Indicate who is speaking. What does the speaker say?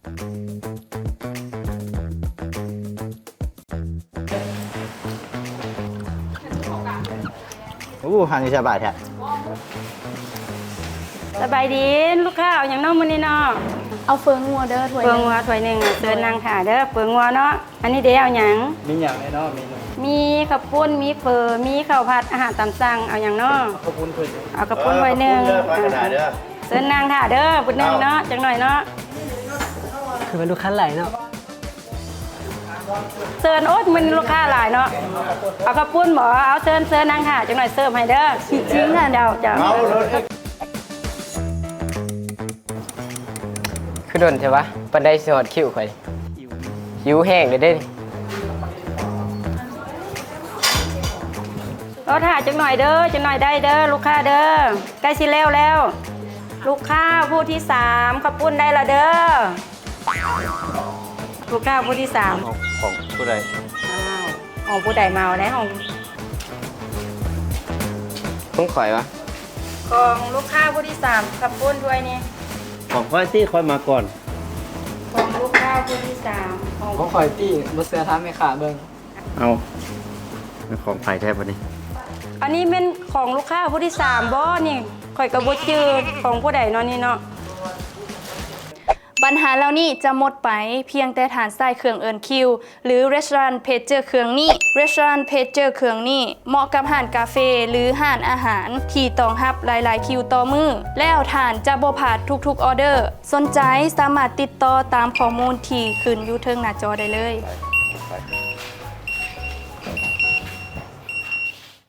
Speaker 1: โอ้หันนี่สบายแท้
Speaker 2: สบายดีลูกค้าเอาอย่างน้องมื้อนี้เนาะ
Speaker 3: เอาเฟืองงัวเด้อถ้วย
Speaker 2: เปลืองวัวถ้วยหนึงเชิญนางค่ะเด้อเปลืองวัวเนาะอันนี้เดี๋ยวเอาหยัง
Speaker 1: มีอย่างไรเนาะเมนู
Speaker 2: มีข้าวปุ้นมีเฟอมีข้าวผัดอาหารตามสั่งเอาอย่างเนาะ
Speaker 1: ขอบคุณเพื่อน
Speaker 2: เอาข้าวปุ้นถ้วยหนึง
Speaker 1: เด้อปลากระดาษเด้อ
Speaker 2: เชิญนางค่ะเด้อปุ้นหนึงเนาะจังหน่อยเนาะ
Speaker 4: คือเป็นลูกค้าไหลเนาะ
Speaker 2: เชิญโอ๊ยมันลูกค้าหลายเนาะเอาข้าวปุ้นบ่เอาเชิญนางค่ะจังหน่อยเสิร์ฟให้เด้อจริงๆอ่ะเจ้า
Speaker 1: เอาเลย
Speaker 4: คือโดนใช่ปะปันได้สอดคิวข่อยหิวแห้งเลยเด้
Speaker 2: รอถ่ายจังหน่อยเด้อจังหน่อยได้เด้อลูกค้าเด้อใกล้สิแล้ว ลูกค้าผู้ที่3ข้าวปุ้นได้ละเด้อลูกค้าผู้ที่3
Speaker 1: ของผู้ใด
Speaker 2: ของผู้ใดเมาได้ของ
Speaker 4: ต้องข่อยวะ
Speaker 2: ของลูกค้าผู้ที่3ข้าวปุ้นด้วยนี่
Speaker 1: ของค่อยที่ค่อยมาก่อน
Speaker 2: ของลูกค้าผู้ที่3ของ
Speaker 4: ของข่อยตี้มาเสือท้าไม่ขาเบิ่ง
Speaker 1: เอาของไผ่แทบวันนี้
Speaker 2: อันนี้เป็นของลูกค้าผู้ที่3บ่นี่ข่อยก็บ่จืดของผู้ใดเนาะนี่เนาะ
Speaker 3: ปัญหาเหล่านี้จะหมดไปเพียงแต่ฐานใส่เครื่องเอินคิวหรือ Restaurant Pager เครื่องนี้ Restaurant Pager เครื่องนี้เหมาะกับห้านกาเฟ่หรือห้านอาหารที่ต้องรับหลายๆคิวต่อมือแล้วฐานจะบ่พลาดทุกๆออเดอร์สนใจสามารถติดต่อตามข้อมูลที่ขึ้นอยู่เทิงหน้าจอได้เลย